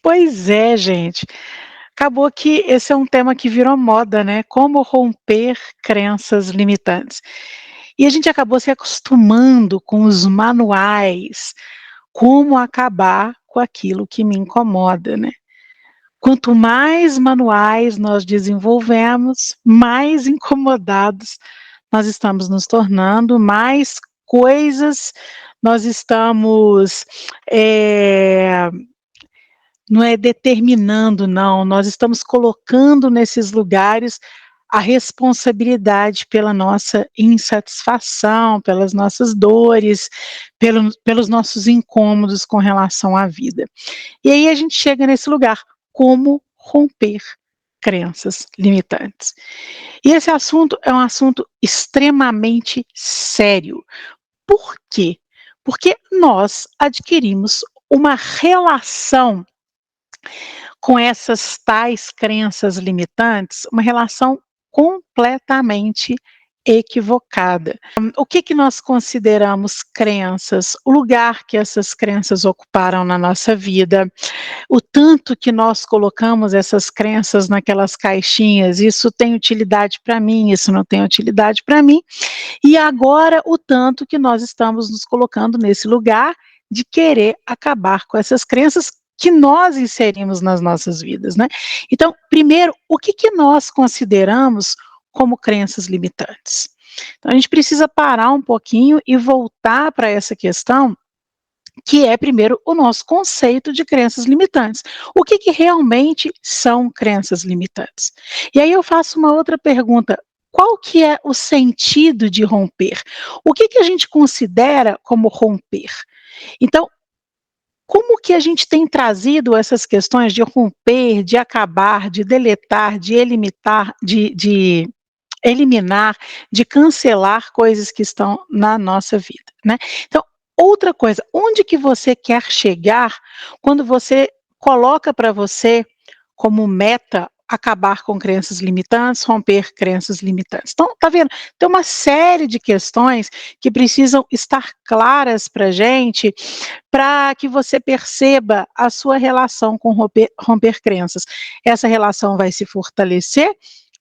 Pois é, gente. Acabou que esse é um tema que virou moda, né, como romper crenças limitantes. E a gente acabou se acostumando com os manuais, como acabar com aquilo que me incomoda, né. Quanto mais manuais nós desenvolvemos, mais incomodados nós estamos nos tornando, mais coisas nós estamos, eh não é determinando não, nós estamos colocando nesses lugares a responsabilidade pela nossa insatisfação, pelas nossas dores, pelos nossos incômodos com relação à vida. E aí a gente chega nesse lugar, como romper crenças limitantes. E esse assunto é um assunto extremamente sério. Por quê? Porque nós adquirimos uma relação com essas tais crenças limitantes, uma relação completamente equivocada. O que nós consideramos crenças? O lugar que essas crenças ocuparam na nossa vida, o tanto que nós colocamos essas crenças naquelas caixinhas, isso tem utilidade para mim, isso não tem utilidade para mim, e agora o tanto que nós estamos nos colocando nesse lugar de querer acabar com essas crenças que nós inserimos nas nossas vidas, né. Então, primeiro, o que nós consideramos como crenças limitantes? Então a gente precisa parar um pouquinho e voltar para essa questão, que é primeiro o nosso conceito de crenças limitantes. O que realmente são crenças limitantes? E aí eu faço uma outra pergunta: qual que é o sentido de romper? O que a gente considera como romper? Então, como que a gente tem trazido essas questões de romper, de acabar, de deletar, de elimitar, de eliminar, de cancelar coisas que estão na nossa vida, né. Então, outra coisa, onde que você quer chegar quando você coloca para você como meta acabar com crenças limitantes, romper crenças limitantes? Então, tá vendo? Tem uma série de questões que precisam estar claras pra gente, para que você perceba a sua relação com romper crenças. Essa relação vai se fortalecer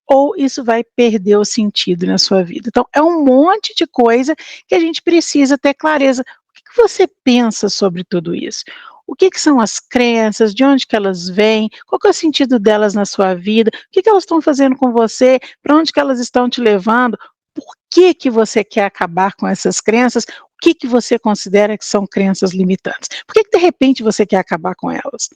ou isso vai perder o sentido na sua vida? Então, é um monte de coisa que a gente precisa ter clareza. O que você pensa sobre tudo isso? O que são as crenças? De onde que elas vêm? Qual que é o sentido delas na sua vida? O que elas estão fazendo com você? Para onde que elas estão te levando? Por que você quer acabar com essas crenças? O que você considera que são crenças limitantes? Por que de repente você quer acabar com elas?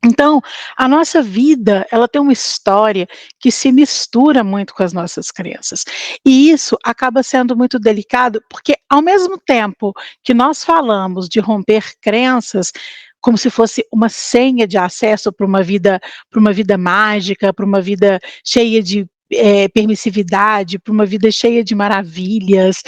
Então, a nossa vida, ela tem uma história que se mistura muito com as nossas crenças. E isso acaba sendo muito delicado, porque ao mesmo tempo que nós falamos de romper crenças, como se fosse uma senha de acesso para uma vida mágica, para uma vida cheia de permissividade, para uma vida cheia de maravilhas,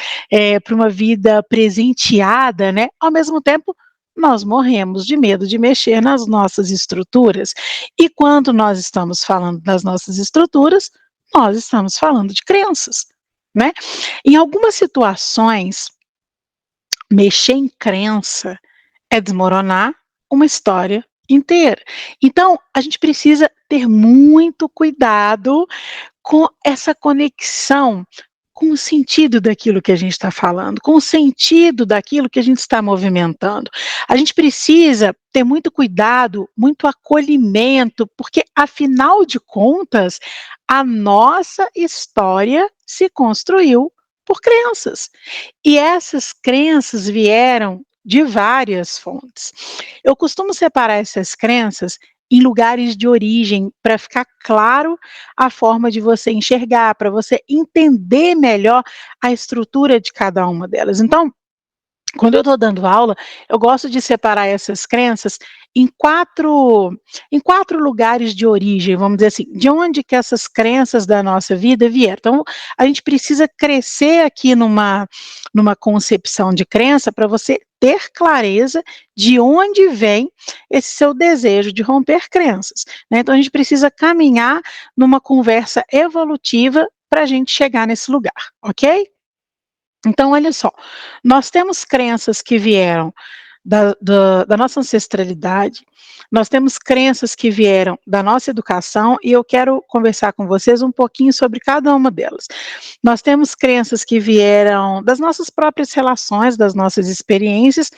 para uma vida presenteada, né? Ao mesmo tempo nós morremos de medo de mexer nas nossas estruturas. E quando nós estamos falando das nossas estruturas, nós estamos falando de crenças, né. Em algumas situações, mexer em crença é desmoronar uma história inteira. Então, a gente precisa ter muito cuidado com essa conexão com o sentido daquilo que a gente está falando, com o sentido daquilo que a gente está movimentando. A gente precisa ter muito cuidado, muito acolhimento, porque afinal de contas, a nossa história se construiu por crenças. E essas crenças vieram de várias fontes. Eu costumo separar essas crenças em lugares de origem, para ficar claro a forma de você enxergar, para você entender melhor a estrutura de cada uma delas. Então, quando eu estou dando aula, eu gosto de separar essas crenças em quatro lugares de origem, vamos dizer assim, de onde que essas crenças da nossa vida vieram. Então, a gente precisa crescer aqui numa concepção de crença para você ter clareza de onde vem esse seu desejo de romper crenças, né. Então a gente precisa caminhar numa conversa evolutiva para a gente chegar nesse lugar, ok? Então olha só, nós temos crenças que vieram da nossa ancestralidade, nós temos crenças que vieram da nossa educação e eu quero conversar com vocês um pouquinho sobre cada uma delas. Nós temos crenças que vieram das nossas próprias relações, das nossas experiências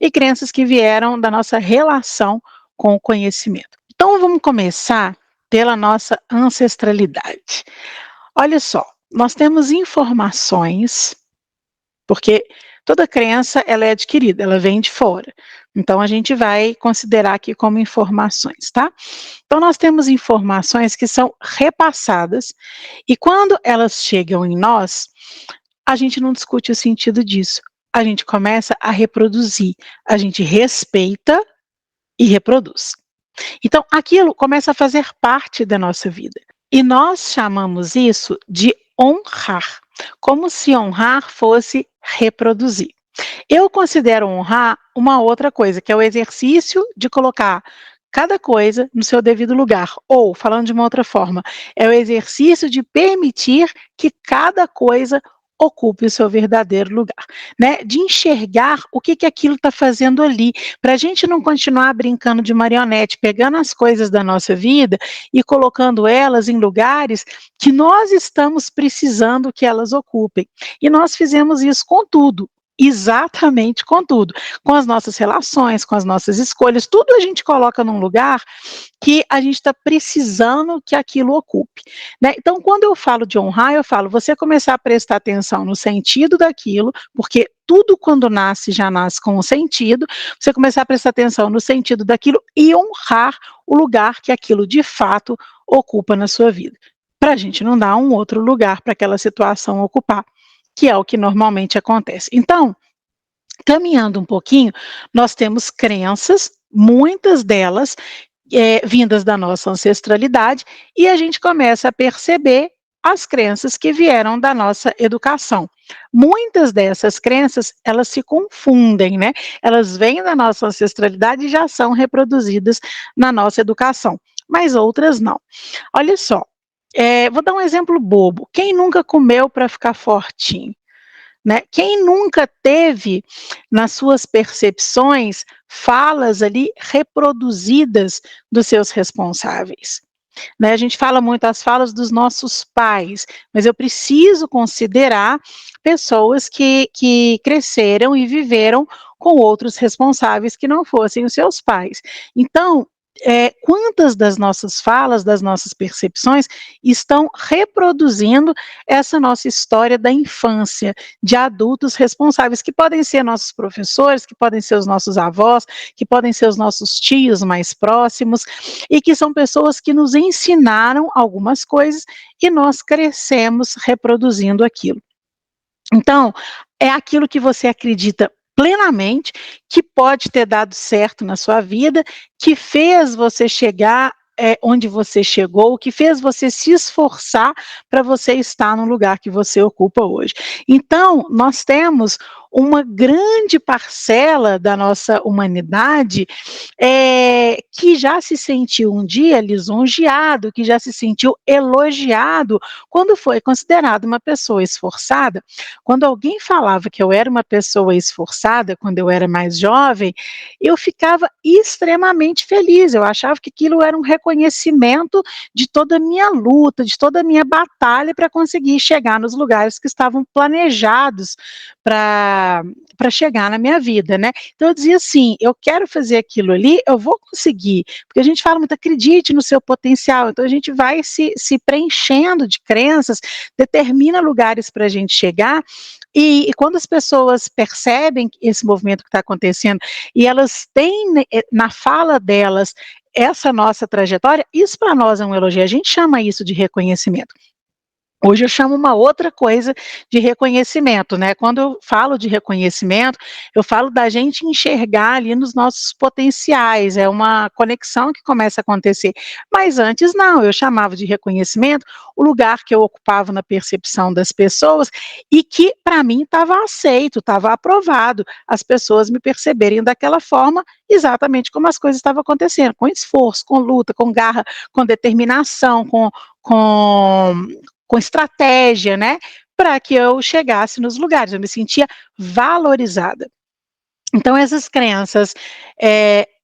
e crenças que vieram da nossa relação com o conhecimento. Então vamos começar pela nossa ancestralidade. Olha só, nós temos informações, porque toda crença ela é adquirida, ela vem de fora. Então a gente vai considerar aqui como informações, tá? Então nós temos informações que são repassadas e quando elas chegam em nós, a gente não discute o sentido disso. A gente começa a reproduzir, a gente respeita e reproduz. Então aquilo começa a fazer parte da nossa vida. E nós chamamos isso de honrar, como se honrar fosse reproduzir. Eu considero honrar uma outra coisa, que é o exercício de colocar cada coisa no seu devido lugar, ou, falando de uma outra forma, é o exercício de permitir que cada coisa ocupe o seu verdadeiro lugar, né? De enxergar o que aquilo está fazendo ali, para a gente não continuar brincando de marionete, pegando as coisas da nossa vida e colocando elas em lugares que nós estamos precisando que elas ocupem. E nós fizemos isso com tudo. Exatamente com tudo, com as nossas relações, com as nossas escolhas, tudo a gente coloca num lugar que a gente está precisando que aquilo ocupe, né? Então, quando eu falo de honrar, eu falo você começar a prestar atenção no sentido daquilo, porque tudo quando nasce já nasce com um sentido, você começar a prestar atenção no sentido daquilo e honrar o lugar que aquilo de fato ocupa na sua vida, para a gente não dar um outro lugar para aquela situação ocupar, que é o que normalmente acontece. Então, caminhando um pouquinho, nós temos crenças, muitas delas vindas da nossa ancestralidade, e a gente começa a perceber as crenças que vieram da nossa educação. Muitas dessas crenças, elas se confundem, né? Elas vêm da nossa ancestralidade e já são reproduzidas na nossa educação, mas outras não. Olha só, vou dar um exemplo bobo. Quem nunca comeu para ficar fortinho? Né? Quem nunca teve nas suas percepções falas ali reproduzidas dos seus responsáveis? Né? A gente fala muito as falas dos nossos pais, mas eu preciso considerar pessoas que cresceram e viveram com outros responsáveis que não fossem os seus pais. Então, quantas das nossas falas, das nossas percepções, estão reproduzindo essa nossa história da infância, de adultos responsáveis, que podem ser nossos professores, que podem ser os nossos avós, que podem ser os nossos tios mais próximos, e que são pessoas que nos ensinaram algumas coisas e nós crescemos reproduzindo aquilo. Então, é aquilo que você acredita plenamente que pode ter dado certo na sua vida, que fez você chegar onde você chegou, que fez você se esforçar para você estar no lugar que você ocupa hoje. Então, nós temos uma grande parcela da nossa humanidade que já se sentiu um dia lisonjeado, que já se sentiu elogiado quando foi considerado uma pessoa esforçada. Quando alguém falava que eu era uma pessoa esforçada, quando eu era mais jovem, eu ficava extremamente feliz, eu achava que aquilo era um reconhecimento de toda a minha luta, de toda a minha batalha para conseguir chegar nos lugares que estavam planejados para chegar na minha vida, né? Então eu dizia assim, eu quero fazer aquilo ali, eu vou conseguir, porque a gente fala muito, acredite no seu potencial, então a gente vai se preenchendo de crenças, determina lugares para a gente chegar, e quando as pessoas percebem esse movimento que está acontecendo, e elas têm na fala delas essa nossa trajetória, isso para nós é um elogio, a gente chama isso de reconhecimento. Hoje eu chamo uma outra coisa de reconhecimento, né? Quando eu falo de reconhecimento, eu falo da gente enxergar ali nos nossos potenciais, é uma conexão que começa a acontecer. Mas antes não, eu chamava de reconhecimento o lugar que eu ocupava na percepção das pessoas e que para mim estava aceito, estava aprovado, as pessoas me perceberem daquela forma, exatamente como as coisas estavam acontecendo, com esforço, com luta, com garra, com determinação, com com estratégia, né, para que eu chegasse nos lugares, eu me sentia valorizada. Então essas crenças,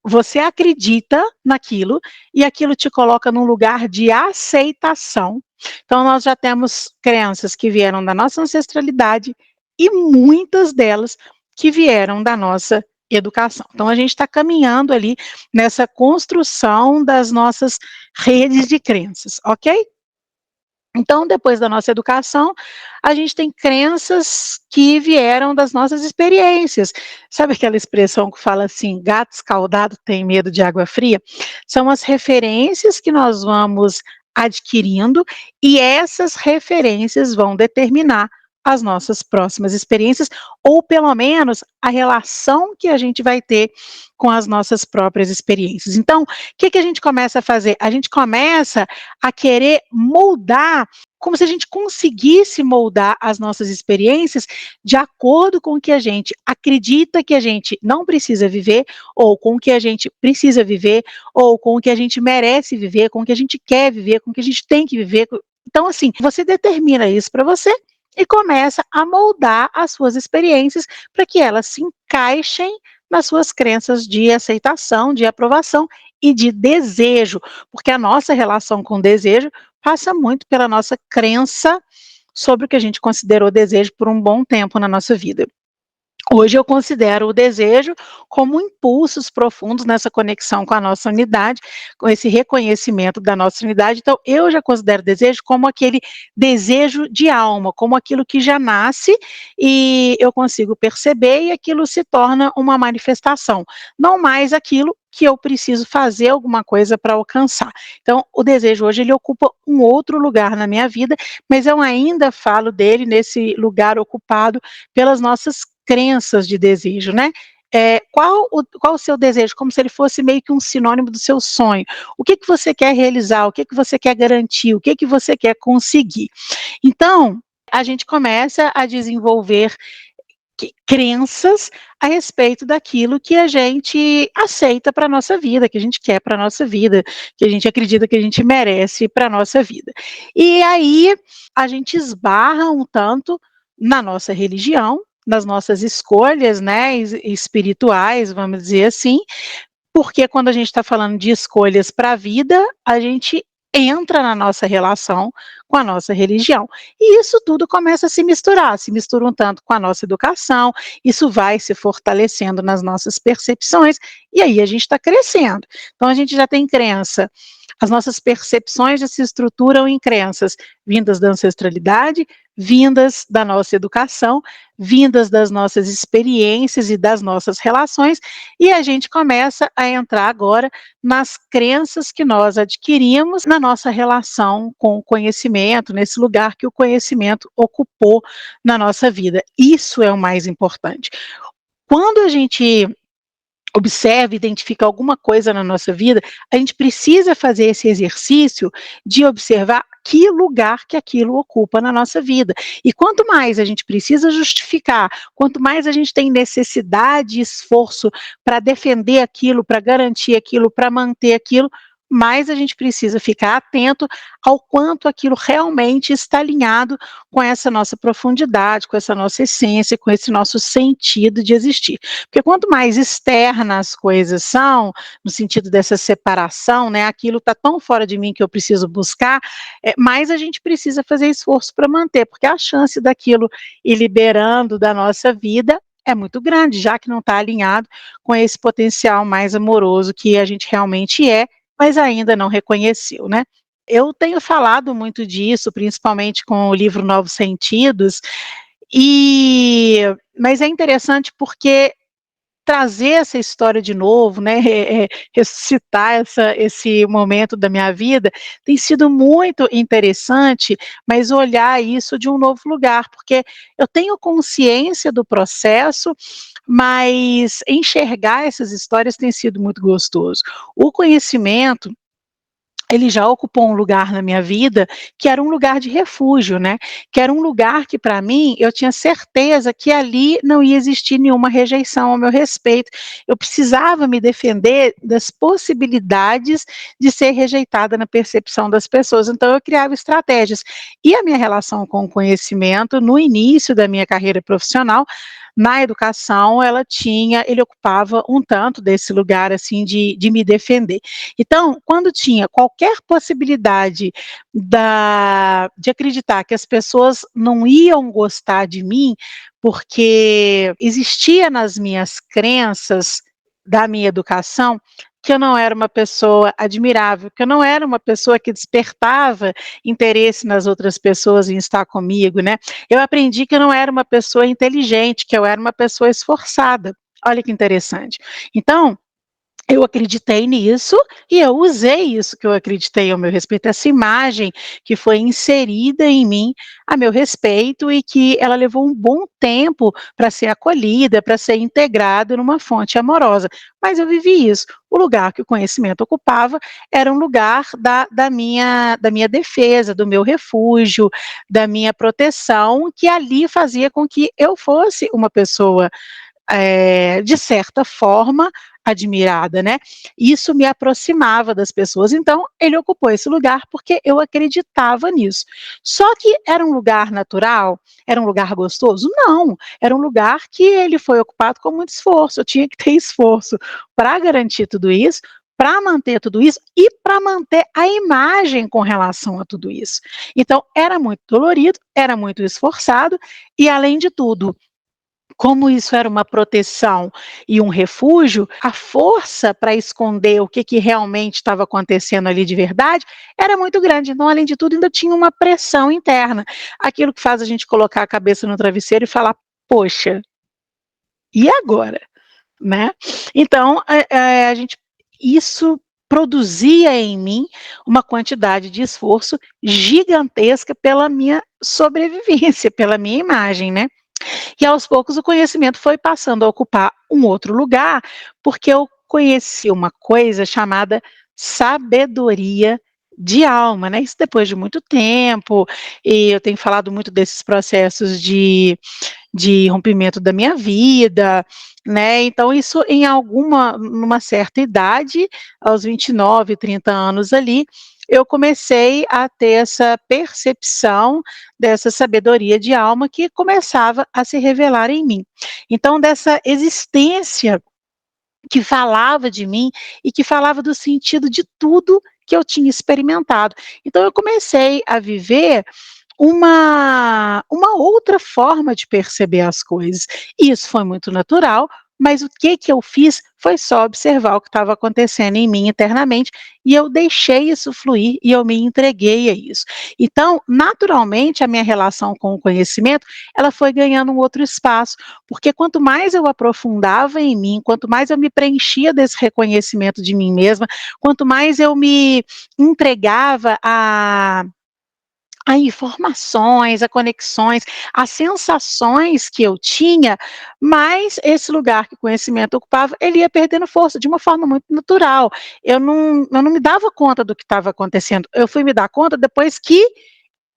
você acredita naquilo, e aquilo te coloca num lugar de aceitação. Então nós já temos crenças que vieram da nossa ancestralidade, e muitas delas que vieram da nossa educação. Então a gente está caminhando ali nessa construção das nossas redes de crenças, ok? Então, depois da nossa educação, a gente tem crenças que vieram das nossas experiências. Sabe aquela expressão que fala assim: gato escaldado tem medo de água fria? São as referências que nós vamos adquirindo, e essas referências vão determinar as nossas próximas experiências, ou pelo menos a relação que a gente vai ter com as nossas próprias experiências. Então, o que que a gente começa a fazer? A gente começa a querer moldar, como se a gente conseguisse moldar as nossas experiências de acordo com o que a gente acredita que a gente não precisa viver, ou com o que a gente precisa viver, ou com o que a gente merece viver, com o que a gente quer viver, com o que a gente tem que viver. Então, assim, você determina isso para você e começa a moldar as suas experiências para que elas se encaixem nas suas crenças de aceitação, de aprovação e de desejo, porque a nossa relação com o desejo passa muito pela nossa crença sobre o que a gente considerou desejo por um bom tempo na nossa vida. Hoje eu considero o desejo como impulsos profundos nessa conexão com a nossa unidade, com esse reconhecimento da nossa unidade. Então, eu já considero desejo como aquele desejo de alma, como aquilo que já nasce e eu consigo perceber, e aquilo se torna uma manifestação, não mais aquilo que eu preciso fazer alguma coisa para alcançar. Então, o desejo hoje ele ocupa um outro lugar na minha vida, mas eu ainda falo dele nesse lugar ocupado pelas nossas crenças de desejo, né? Qual o seu desejo? Como se ele fosse meio que um sinônimo do seu sonho. O que que você quer realizar? O que que você quer garantir? O que que você quer conseguir? Então, a gente começa a desenvolver crenças a respeito daquilo que a gente aceita para a nossa vida, que a gente quer para a nossa vida, que a gente acredita que a gente merece para a nossa vida. E aí a gente esbarra um tanto na nossa religião, nas nossas escolhas, né, espirituais, vamos dizer assim, porque quando a gente está falando de escolhas para a vida, a gente entra na nossa relação com a nossa religião. E isso tudo começa a se mistura um tanto com a nossa educação, isso vai se fortalecendo nas nossas percepções, e aí a gente está crescendo. Então a gente já tem crença, as nossas percepções já se estruturam em crenças vindas da ancestralidade, vindas da nossa educação, vindas das nossas experiências e das nossas relações, e a gente começa a entrar agora nas crenças que nós adquirimos na nossa relação com o conhecimento, nesse lugar que o conhecimento ocupou na nossa vida. Isso é o mais importante. Quando a gente observa, identifica alguma coisa na nossa vida, a gente precisa fazer esse exercício de observar que lugar que aquilo ocupa na nossa vida. E quanto mais a gente precisa justificar, quanto mais a gente tem necessidade e esforço para defender aquilo, para garantir aquilo, para manter aquilo, mais a gente precisa ficar atento ao quanto aquilo realmente está alinhado com essa nossa profundidade, com essa nossa essência, com esse nosso sentido de existir. Porque quanto mais externas as coisas são, no sentido dessa separação, né, aquilo está tão fora de mim que eu preciso buscar, mais a gente precisa fazer esforço para manter, porque a chance daquilo ir liberando da nossa vida é muito grande, já que não está alinhado com esse potencial mais amoroso que a gente realmente é, mas ainda não reconheceu, né. Eu tenho falado muito disso, principalmente com o livro Novos Sentidos, e mas é interessante porque trazer essa história de novo, né, ressuscitar esse momento da minha vida, tem sido muito interessante, mas olhar isso de um novo lugar, porque eu tenho consciência do processo, mas enxergar essas histórias tem sido muito gostoso. O conhecimento, ele já ocupou um lugar na minha vida que era um lugar de refúgio, né, que era um lugar que para mim, eu tinha certeza que ali não ia existir nenhuma rejeição ao meu respeito, eu precisava me defender das possibilidades de ser rejeitada na percepção das pessoas, então eu criava estratégias. E a minha relação com o conhecimento, no início da minha carreira profissional, na educação ele ocupava um tanto desse lugar, assim, de me defender. Então, quando tinha qualquer possibilidade de acreditar que as pessoas não iam gostar de mim, porque existia nas minhas crenças da minha educação que eu não era uma pessoa admirável, que eu não era uma pessoa que despertava interesse nas outras pessoas em estar comigo, né. Eu aprendi que eu não era uma pessoa inteligente, que eu era uma pessoa esforçada. Olha que interessante. Então, eu acreditei nisso e eu usei isso que eu acreditei ao meu respeito, essa imagem que foi inserida em mim a meu respeito e que ela levou um bom tempo para ser acolhida, para ser integrada numa fonte amorosa. Mas eu vivi isso. O lugar que o conhecimento ocupava era um lugar da minha defesa, do meu refúgio, da minha proteção, que ali fazia com que eu fosse uma pessoa de certa forma, admirada, né. Isso me aproximava das pessoas, então ele ocupou esse lugar porque eu acreditava nisso. Só que era um lugar natural? Era um lugar gostoso? Não, era um lugar que ele foi ocupado com muito esforço, eu tinha que ter esforço para garantir tudo isso, para manter tudo isso e para manter a imagem com relação a tudo isso. Então era muito dolorido, era muito esforçado e além de tudo, como isso era uma proteção e um refúgio, a força para esconder o que realmente estava acontecendo ali de verdade, era muito grande. Então, além de tudo, ainda tinha uma pressão interna. Aquilo que faz a gente colocar a cabeça no travesseiro e falar: "Poxa, e agora?", né. Então, a gente isso produzia em mim uma quantidade de esforço gigantesca pela minha sobrevivência, pela minha imagem, né. E aos poucos o conhecimento foi passando a ocupar um outro lugar, porque eu conheci uma coisa chamada sabedoria de alma, né, isso depois de muito tempo, e eu tenho falado muito desses processos de rompimento da minha vida, né, então isso numa certa idade, aos 29, 30 anos ali, eu comecei a ter essa percepção dessa sabedoria de alma que começava a se revelar em mim. Então dessa existência que falava de mim e que falava do sentido de tudo que eu tinha experimentado. Então eu comecei a viver uma outra forma de perceber as coisas. E isso foi muito natural, mas o que eu fiz foi só observar o que estava acontecendo em mim internamente, e eu deixei isso fluir e eu me entreguei a isso. Então, naturalmente, a minha relação com o conhecimento, ela foi ganhando um outro espaço, porque quanto mais eu aprofundava em mim, quanto mais eu me preenchia desse reconhecimento de mim mesma, quanto mais eu me entregava a informações, a conexões, a sensações que eu tinha, mas esse lugar que o conhecimento ocupava, ele ia perdendo força de uma forma muito natural. Eu não me dava conta do que estava acontecendo, eu fui me dar conta depois que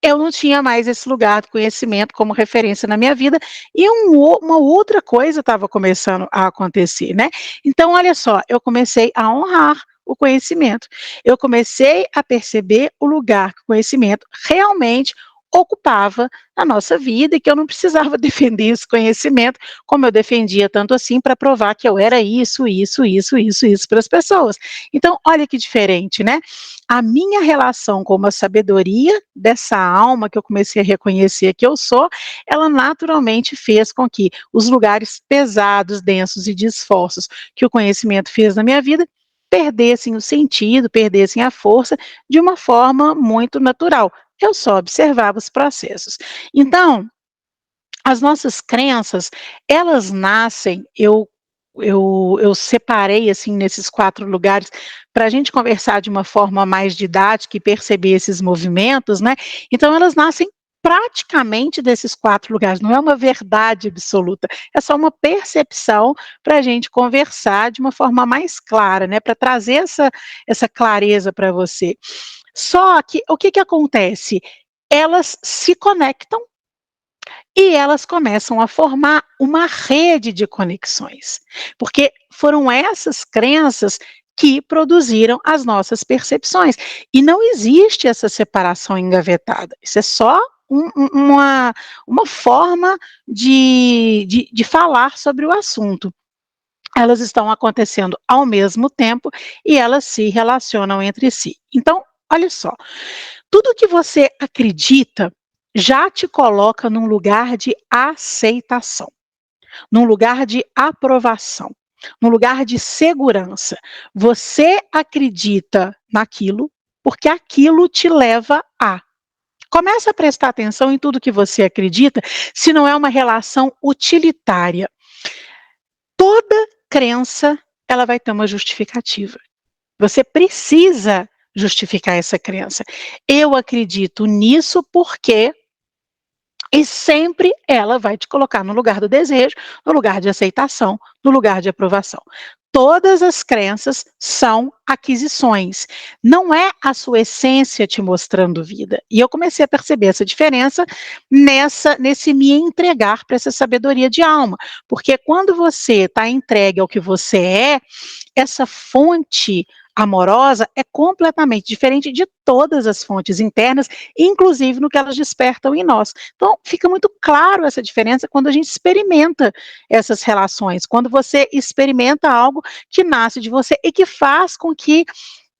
eu não tinha mais esse lugar do conhecimento como referência na minha vida, e uma outra coisa estava começando a acontecer, né. Então olha só, eu comecei a honrar o conhecimento, eu comecei a perceber o lugar que o conhecimento realmente ocupava na nossa vida e que eu não precisava defender esse conhecimento, como eu defendia tanto assim para provar que eu era isso para as pessoas. Então olha que diferente, né. A minha relação com uma sabedoria dessa alma que eu comecei a reconhecer que eu sou, ela naturalmente fez com que os lugares pesados, densos e de esforços que o conhecimento fez na minha vida, perdessem o sentido, perdessem a força de uma forma muito natural. Eu só observava os processos. Então, as nossas crenças, elas nascem, eu separei, assim, nesses 4 lugares, para a gente conversar de uma forma mais didática e perceber esses movimentos, né, então elas nascem praticamente desses 4 lugares, não é uma verdade absoluta, é só uma percepção para a gente conversar de uma forma mais clara, né, para trazer essa clareza para você. Só que o que que acontece? Elas se conectam e elas começam a formar uma rede de conexões, porque foram essas crenças que produziram as nossas percepções. E não existe essa separação engavetada, isso é só uma forma de falar sobre o assunto. Elas estão acontecendo ao mesmo tempo e elas se relacionam entre si. Então, olha só, tudo que você acredita já te coloca num lugar de aceitação, num lugar de aprovação, num lugar de segurança. Você acredita naquilo porque aquilo te leva a. Começa a prestar atenção em tudo que você acredita, se não é uma relação utilitária. Toda crença, ela vai ter uma justificativa. Você precisa justificar essa crença. Eu acredito nisso porque, e sempre ela vai te colocar no lugar do desejo, no lugar de aceitação, no lugar de aprovação. Todas as crenças são aquisições. Não é a sua essência te mostrando vida. E eu comecei a perceber essa diferença nesse me entregar para essa sabedoria de alma. Porque quando você está entregue ao que você é, essa fonte amorosa é completamente diferente de todas as fontes internas, inclusive no que elas despertam em nós. Então, fica muito claro essa diferença quando a gente experimenta essas relações, quando você experimenta algo que nasce de você e que faz com que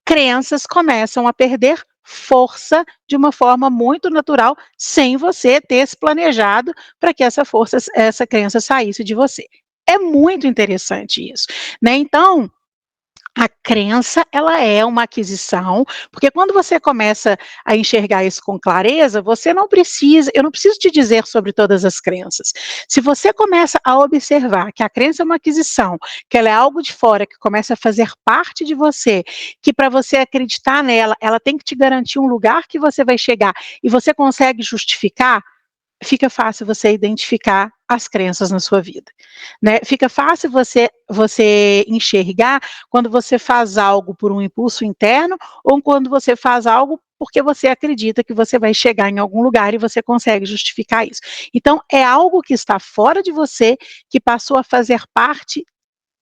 crenças começam a perder força de uma forma muito natural, sem você ter se planejado para que essa crença saísse de você. É muito interessante isso, né? Então, a crença, ela é uma aquisição, porque quando você começa a enxergar isso com clareza, você não precisa, eu não preciso te dizer sobre todas as crenças. Se você começa a observar que a crença é uma aquisição, que ela é algo de fora, que começa a fazer parte de você, que para você acreditar nela, ela tem que te garantir um lugar que você vai chegar e você consegue justificar, fica fácil você identificar as crenças na sua vida, né? Fica fácil você enxergar quando você faz algo por um impulso interno ou quando você faz algo porque você acredita que você vai chegar em algum lugar e você consegue justificar isso. Então, é algo que está fora de você, que passou a fazer parte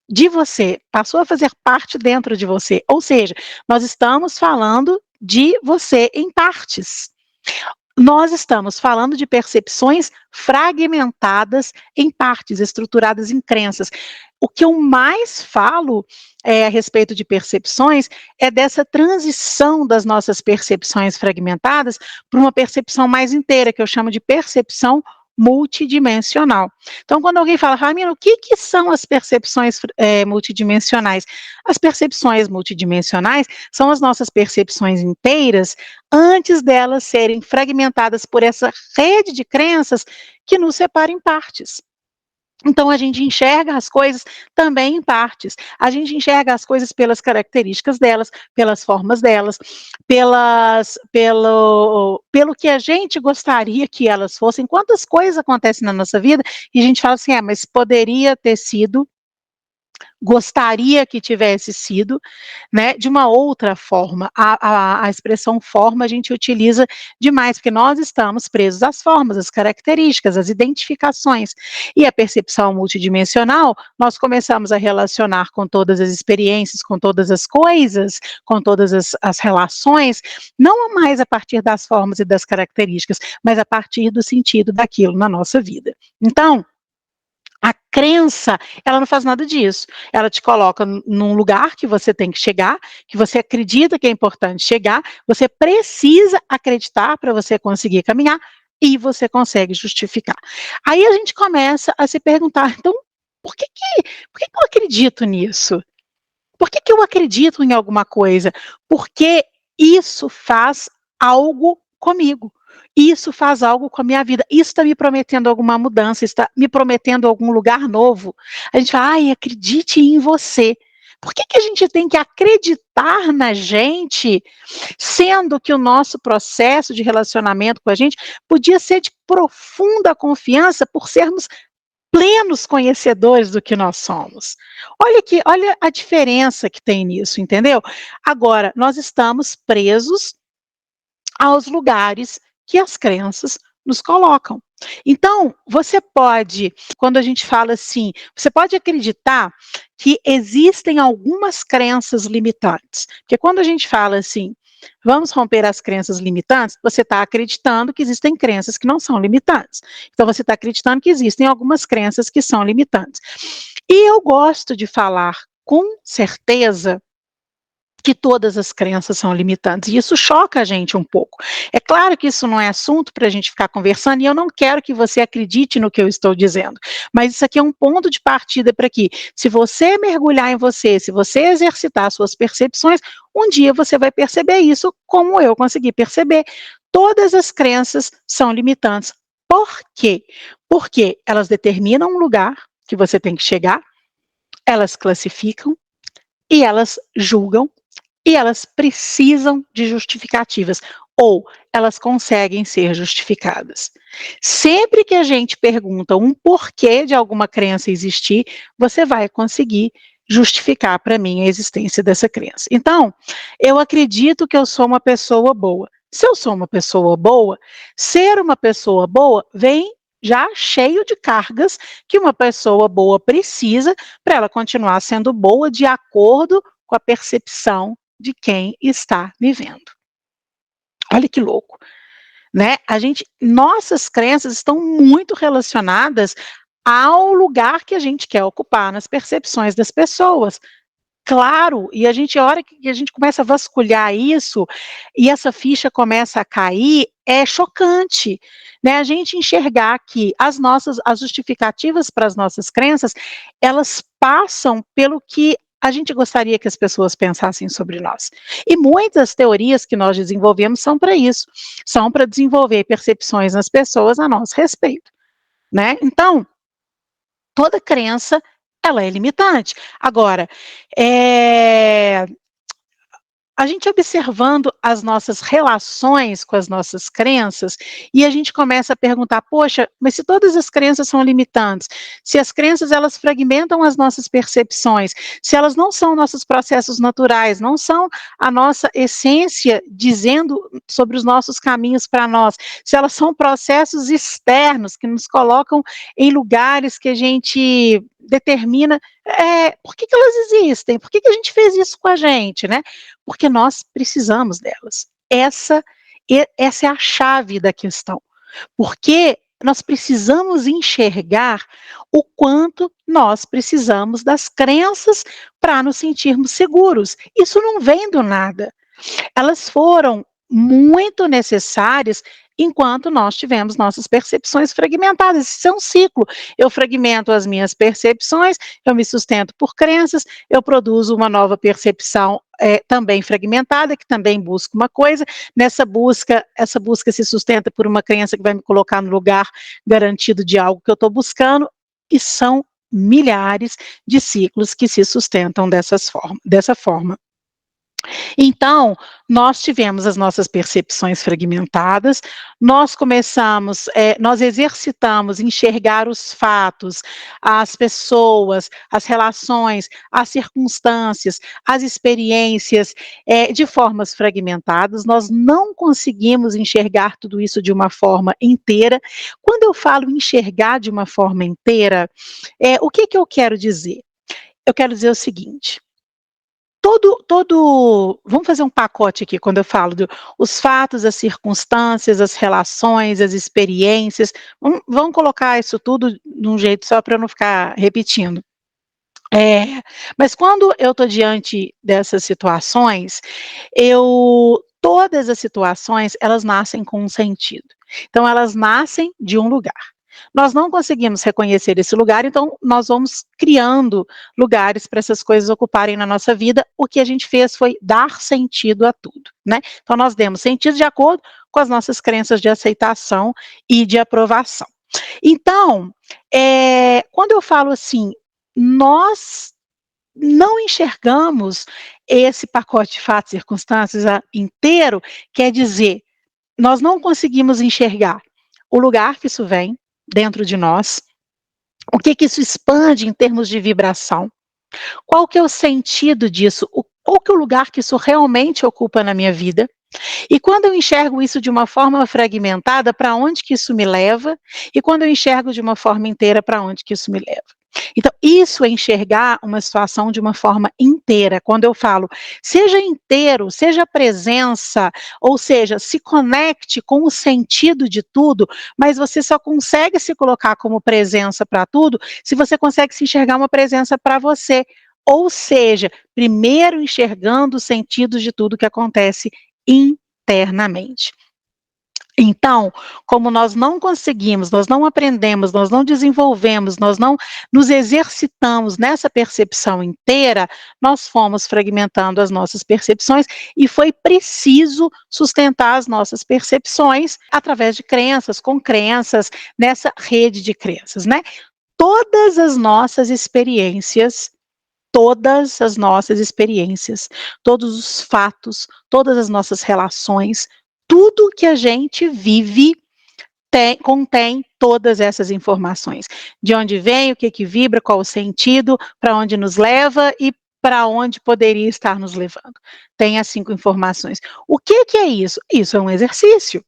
de você, passou a fazer parte dentro de você. Ou seja, nós estamos falando de você em partes. Nós estamos falando de percepções fragmentadas em partes, estruturadas em crenças. O que eu mais falo a respeito de percepções é dessa transição das nossas percepções fragmentadas para uma percepção mais inteira, que eu chamo de percepção multidimensional. Então, quando alguém fala, Ramiro, o que são as percepções multidimensionais? As percepções multidimensionais são as nossas percepções inteiras antes delas serem fragmentadas por essa rede de crenças que nos separa em partes. Então, a gente enxerga as coisas também em partes. A gente enxerga as coisas pelas características delas, pelas formas delas, pelo que a gente gostaria que elas fossem. Quantas coisas acontecem na nossa vida e a gente fala assim, mas poderia ter sido, gostaria que tivesse sido, né, de uma outra forma. A expressão forma a gente utiliza demais, porque nós estamos presos às formas, às características, às identificações. E a percepção multidimensional, nós começamos a relacionar com todas as experiências, com todas as coisas, com todas as relações, não mais a partir das formas e das características, mas a partir do sentido daquilo na nossa vida. Então, a crença, ela não faz nada disso. Ela te coloca num lugar que você tem que chegar, que você acredita que é importante chegar, você precisa acreditar para você conseguir caminhar e você consegue justificar. Aí a gente começa a se perguntar, então, por que eu acredito nisso? Por que eu acredito em alguma coisa? Porque isso faz algo comigo. Isso faz algo com a minha vida. Isso está me prometendo alguma mudança, está me prometendo algum lugar novo. A gente fala, ai, acredite em você. Por que a gente tem que acreditar na gente, sendo que o nosso processo de relacionamento com a gente podia ser de profunda confiança por sermos plenos conhecedores do que nós somos. Olha a diferença que tem nisso, entendeu? Agora, nós estamos presos aos lugares que as crenças nos colocam. Então, você pode, quando a gente fala assim, você pode acreditar que existem algumas crenças limitantes. Porque quando a gente fala assim, Vamos romper as crenças limitantes? Você está acreditando que existem crenças que não são limitantes. Então, você está acreditando que existem algumas crenças que são limitantes. E eu gosto de falar com certeza que todas as crenças são limitantes, e isso choca a gente um pouco. É claro que isso não é assunto para a gente ficar conversando, e eu não quero que você acredite no que eu estou dizendo, mas isso aqui é um ponto de partida para que, se você mergulhar em você, se você exercitar suas percepções, um dia você vai perceber isso, como eu consegui perceber. Todas as crenças são limitantes. Por quê? Porque elas determinam um lugar que você tem que chegar, elas classificam e elas julgam e elas precisam de justificativas, ou elas conseguem ser justificadas. Sempre que a gente pergunta um porquê de alguma crença existir, você vai conseguir justificar para mim a existência dessa crença. Então, eu acredito que eu sou uma pessoa boa. Se eu sou uma pessoa boa, ser uma pessoa boa vem já cheio de cargas que uma pessoa boa precisa para ela continuar sendo boa de acordo com a percepção de quem está me vendo. Olha que louco, né? Nossas crenças estão muito relacionadas ao lugar que a gente quer ocupar nas percepções das pessoas. Claro, e a hora que a gente começa a vasculhar isso, e essa ficha começa a cair, é chocante, né, a gente enxergar que as justificativas para as nossas crenças, elas passam pelo que a gente gostaria que as pessoas pensassem sobre nós. E muitas teorias que nós desenvolvemos são para isso, são para desenvolver percepções nas pessoas a nosso respeito, né. Então, toda crença, ela é limitante. Agora, eh, a gente observando as nossas relações com as nossas crenças, e a gente começa a perguntar: "Poxa, mas se todas as crenças são limitantes, se as crenças elas fragmentam as nossas percepções, se elas não são nossos processos naturais, não são a nossa essência dizendo sobre os nossos caminhos para nós, se elas são processos externos que nos colocam em lugares que a gente determina, por que que elas existem? Por que que a gente fez isso com a gente, né?" Porque nós precisamos delas. Essa é a chave da questão, porque nós precisamos enxergar o quanto nós precisamos das crenças para nos sentirmos seguros. Isso não vem do nada. Elas foram muito necessárias enquanto nós tivemos nossas percepções fragmentadas. Isso é um ciclo. Eu fragmento as minhas percepções, eu me sustento por crenças, eu produzo uma nova percepção também fragmentada, que também busca uma coisa. Essa busca se sustenta por uma crença que vai me colocar no lugar garantido de algo que eu estou buscando, e são milhares de ciclos que se sustentam dessa forma. Então, nós tivemos as nossas percepções fragmentadas, nós exercitamos enxergar os fatos, as pessoas, as relações, as circunstâncias, as experiências, de formas fragmentadas, nós não conseguimos enxergar tudo isso de uma forma inteira. Quando eu falo enxergar de uma forma inteira, o que que eu quero dizer? Eu quero dizer o seguinte: vamos fazer um pacote aqui quando eu falo os fatos, as circunstâncias, as relações, as experiências, vamos colocar isso tudo de um jeito só para eu não ficar repetindo. Mas quando eu estou diante dessas situações, todas as situações, elas nascem com um sentido. Então elas nascem de um lugar. Nós não conseguimos reconhecer esse lugar, então nós vamos criando lugares para essas coisas ocuparem na nossa vida. O que a gente fez foi dar sentido a tudo, né? Então nós demos sentido de acordo com as nossas crenças de aceitação e de aprovação. Então, quando eu falo assim, nós não enxergamos esse pacote de fatos e circunstâncias inteiro, quer dizer, nós não conseguimos enxergar o lugar que isso vem dentro de nós, o que que isso expande em termos de vibração, qual que é o sentido disso, qual que é o lugar que isso realmente ocupa na minha vida, e quando eu enxergo isso de uma forma fragmentada, para onde que isso me leva, e quando eu enxergo de uma forma inteira, para onde que isso me leva. Então, isso é enxergar uma situação de uma forma inteira. Quando eu falo, seja inteiro, seja presença, ou seja, se conecte com o sentido de tudo, mas você só consegue se colocar como presença para tudo se você consegue se enxergar uma presença para você. Ou seja, primeiro enxergando os sentidos de tudo que acontece internamente. Então, como nós não conseguimos, nós não aprendemos, nós não desenvolvemos, nós não nos exercitamos nessa percepção inteira, nós fomos fragmentando as nossas percepções e foi preciso sustentar as nossas percepções através de crenças, com crenças, nessa rede de crenças, né? Todas as nossas experiências, todas as nossas experiências, todos os fatos, todas as nossas relações, tudo que a gente vive contém todas essas informações. De onde vem, o que que vibra, qual o sentido, para onde nos leva e para onde poderia estar nos levando. Tem as 5 informações. O que que é isso? Isso é um exercício.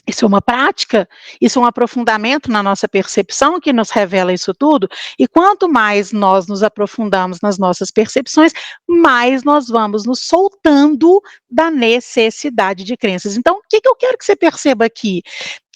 Isso é uma prática, isso é um aprofundamento na nossa percepção que nos revela isso tudo, e quanto mais nós nos aprofundamos nas nossas percepções, mais nós vamos nos soltando da necessidade de crenças. Então, o que que eu quero que você perceba aqui?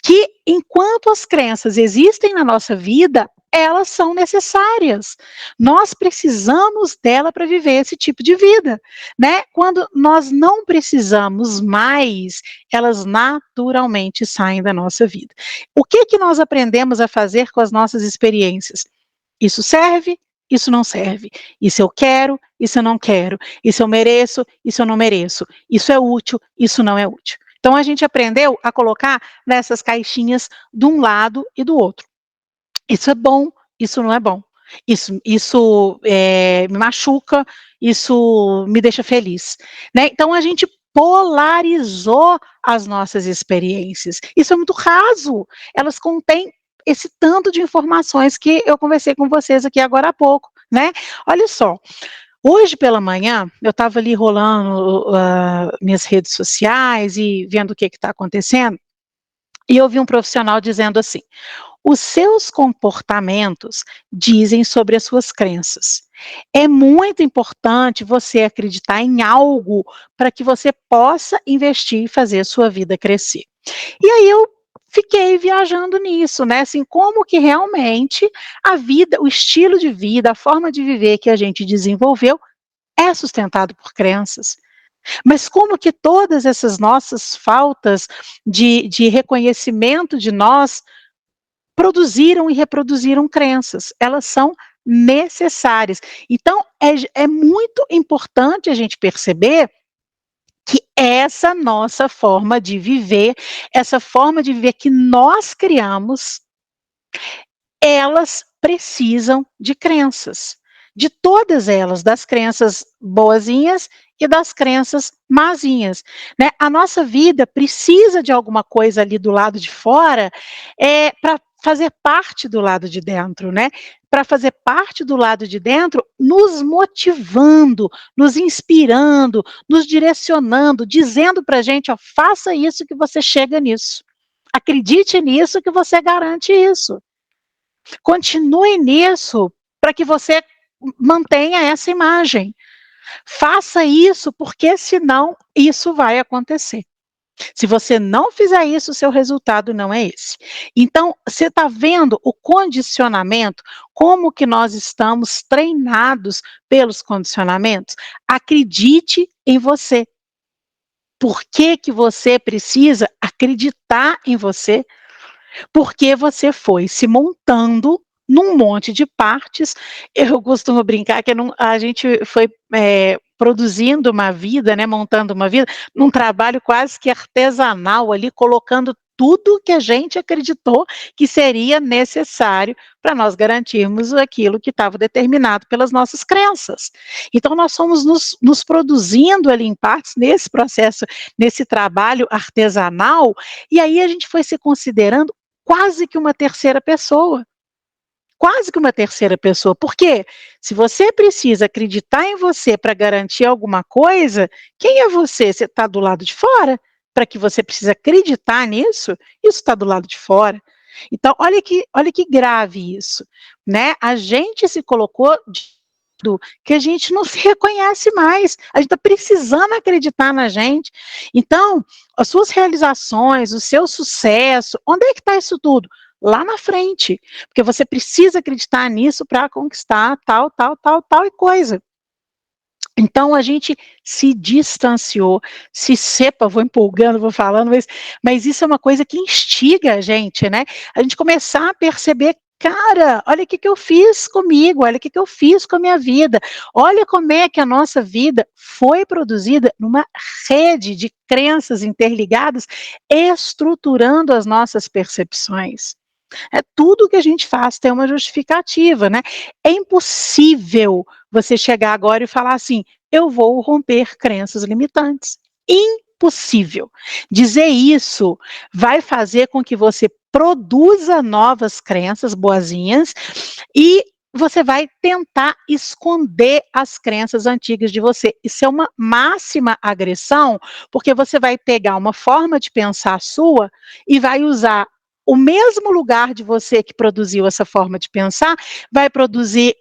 Que enquanto as crenças existem na nossa vida, elas são necessárias. Nós precisamos dela para viver esse tipo de vida, né? Quando nós não precisamos mais, elas naturalmente saem da nossa vida. O que que nós aprendemos a fazer com as nossas experiências? Isso serve? Isso não serve. Isso eu quero, isso eu não quero. Isso eu mereço, isso eu não mereço. Isso é útil, isso não é útil. Então a gente aprendeu a colocar nessas caixinhas de um lado e do outro. Isso é bom, isso não é bom. Isso me machuca, isso me deixa feliz, né? Então a gente polarizou as nossas experiências. Isso é muito raso. Elas contêm esse tanto de informações que eu conversei com vocês aqui agora há pouco, né? Olha só, hoje pela manhã eu estava ali rolando minhas redes sociais e vendo o que está acontecendo, e eu vi um profissional dizendo assim: os seus comportamentos dizem sobre as suas crenças. É muito importante você acreditar em algo para que você possa investir e fazer a sua vida crescer. E aí eu fiquei viajando nisso, né? Assim, como que realmente a vida, o estilo de vida, a forma de viver que a gente desenvolveu é sustentado por crenças. Mas como que todas essas nossas faltas de reconhecimento de nós produziram e reproduziram crenças, elas são necessárias. Então, é muito importante a gente perceber que essa nossa forma de viver, essa forma de viver que nós criamos, elas precisam de crenças. De todas elas, das crenças boazinhas e das crenças mazinhas, né? A nossa vida precisa de alguma coisa ali do lado de fora, para fazer parte do lado de dentro, né? Para fazer parte do lado de dentro, nos motivando, nos inspirando, nos direcionando, dizendo para a gente, ó, faça isso que você chega nisso. Acredite nisso que você garante isso. Continue nisso para que você mantenha essa imagem. Faça isso, porque senão isso vai acontecer. Se você não fizer isso, o seu resultado não é esse. Então, você está vendo o condicionamento, como que nós estamos treinados pelos condicionamentos? Acredite em você. Por que que você precisa acreditar em você? Porque você foi se montando num monte de partes. Eu costumo brincar que a gente foi produzindo uma vida, né, montando uma vida, num trabalho quase que artesanal ali, colocando tudo que a gente acreditou que seria necessário para nós garantirmos aquilo que estava determinado pelas nossas crenças. Então nós fomos nos produzindo ali em partes nesse processo, nesse trabalho artesanal, e aí a gente foi se considerando quase que uma terceira pessoa. Quase que uma terceira pessoa. Por quê? Se você precisa acreditar em você para garantir alguma coisa, quem é você? Você está do lado de fora? Para que você precisa acreditar nisso? Isso está do lado de fora. Então, olha que grave isso, né? A gente se colocou que a gente não se reconhece mais. A gente está precisando acreditar na gente. Então, as suas realizações, o seu sucesso, onde é que está isso tudo? Lá na frente. Porque você precisa acreditar nisso para conquistar tal, tal, tal, tal e coisa. Então a gente se distanciou, vou empolgando, vou falando, mas isso é uma coisa que instiga a gente, né? A gente começar a perceber, cara, olha o que eu fiz comigo, olha o que eu fiz com a minha vida, olha como é que a nossa vida foi produzida numa rede de crenças interligadas, estruturando as nossas percepções. Tudo que a gente faz tem uma justificativa, né? É impossível você chegar agora e falar assim: eu vou romper crenças limitantes. Impossível. Dizer isso vai fazer com que você produza novas crenças boazinhas e você vai tentar esconder as crenças antigas de você. Isso é uma máxima agressão, porque você vai pegar uma forma de pensar sua e vai usar o mesmo lugar de você que produziu essa forma de pensar, vai produzir